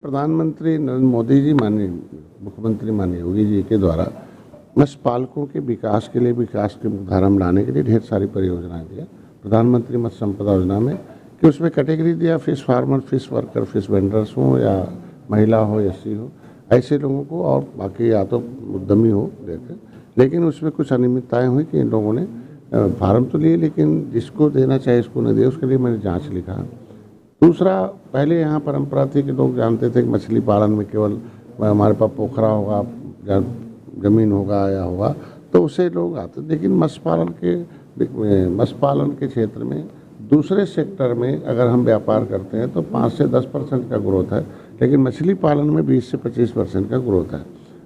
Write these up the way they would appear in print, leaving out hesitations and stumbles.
प्रधानमंत्री नरेंद्र मोदी जी माननीय मुख्यमंत्री माननीय योगी जी के द्वारा मत्स्य पालकों के विकास के लिए विकास के मुख्यधारा में लाने के लिए ढेर सारी परियोजनाएं दिया। प्रधानमंत्री मत्स्य संपदा योजना में कि उसमें कैटेगरी दिया fish farmer, fish worker, fish vendors हो या महिला हो या एससी हो, ऐसे लोगों को, और बाकी या तो उद्यमी हो देते। लेकिन उसमें कुछ अनियमितताएँ हुई कि इन लोगों ने फार्म तो लिए लेकिन जिसको देना चाहिए इसको नहीं दिया। उसके लिए मैंने जाँच लिखा। दूसरा, पहले यहाँ परंपरा थी कि लोग जानते थे कि मछली पालन में केवल हमारे पास पोखरा होगा, ज़मीन होगा या होगा तो उससे लोग आते। लेकिन मत्स्य पालन के क्षेत्र में दूसरे सेक्टर में अगर हम व्यापार करते हैं तो 5 से 10% का ग्रोथ है, लेकिन मछली पालन में 20 से 25% का ग्रोथ है।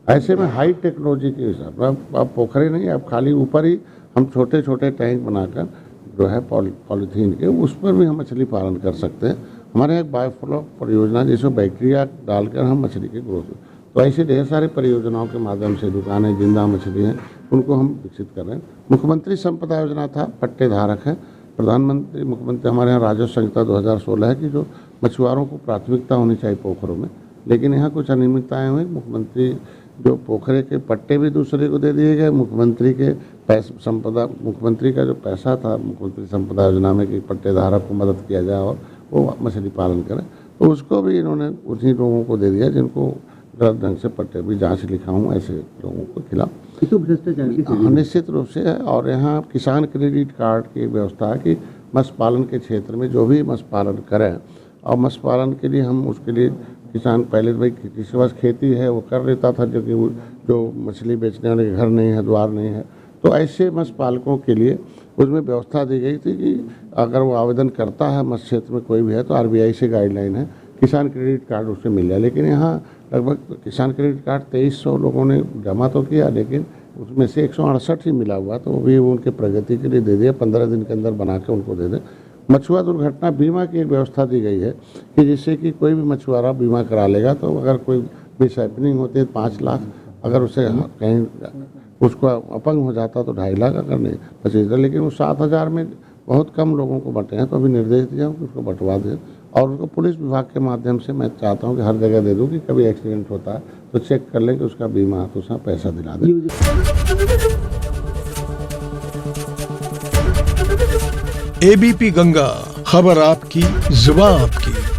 ऐसे में हाई टेक्नोलॉजी के हिसाब आप पोखरे नहीं, आप खाली ऊपर ही हम छोटे छोटे टैंक बनाकर जो है पॉलीथीन के, उस पर भी हम मछली पालन कर सकते हैं। हमारे यहाँ एक बायोफ्लॉक परियोजना जिसमें बैक्टीरिया डालकर हम मछली के ग्रोथ, तो ऐसे ढेर सारे परियोजनाओं के माध्यम से दुकानें जिंदा मछली हैं उनको हम विकसित कर रहे हैं। मुख्यमंत्री संपदा योजना था, पट्टे धारक है। प्रधानमंत्री मुख्यमंत्री हमारे यहाँ राजस्व संहिता 2016 है कि जो मछुआरों को प्राथमिकता होनी चाहिए पोखरों में, लेकिन यहाँ कुछ अनियमितताएँ हुई। मुख्यमंत्री जो पोखरे के पट्टे भी दूसरे को दे दिए गए। मुख्यमंत्री के मुख्यमंत्री का जो पैसा था मुख्यमंत्री संपदा योजना में कि पट्टे धारक को मदद किया जाए और वो मछली पालन करें, तो उसको भी इन्होंने उन्हीं लोगों को दे दिया जिनको गलत ढंग से पट्टे भी जांच लिखा हूँ ऐसे लोगों को खिलाफ। तो भ्रष्टाचार की निश्चित रूप से है। और यहाँ किसान क्रेडिट कार्ड की व्यवस्था है कि मत्स्य पालन के क्षेत्र में जो भी मत्स्य पालन करें, और मत्स्य पालन के लिए हम उसके लिए किसान पहले भाई किसी के पास खेती है वो कर लेता था, जो मछली बेचने वाले के घर नहीं है, द्वार नहीं है, तो ऐसे मत्स्य पालकों के लिए उसमें व्यवस्था दी गई थी कि अगर वो आवेदन करता है मत्स्य क्षेत्र में कोई भी है तो आरबीआई से गाइडलाइन है किसान क्रेडिट कार्ड उससे मिल जाए। लेकिन यहाँ लगभग किसान क्रेडिट कार्ड 2300 लोगों ने जमा तो किया, लेकिन उसमें से 168 ही मिला हुआ, तो वो भी उनके प्रगति के लिए दे दिया। 15 दिन के अंदर बना के उनको दे दें। मछुआ दुर्घटना बीमा की एक व्यवस्था दी गई है कि जिससे कि कोई भी मछुआरा बीमा करा लेगा तो अगर कोई मिसहैपनिंग होती है 5 लाख, अगर उसे कहीं उसको अपंग हो जाता तो 2.5 लाख, अगर नहीं 25,000। लेकिन वो 7,000 में बहुत कम लोगों को बटे हैं, तो अभी निर्देश दिया कि उसको बंटवा दें। और उसको पुलिस विभाग के माध्यम से मैं चाहता हूँ कि हर जगह दे दूँ कि कभी एक्सीडेंट होता है तो चेक कर लें कि उसका बीमा तो उसका पैसा दिला दें। एबीपी गंगा, खबर आपकी, जुबान आपकी।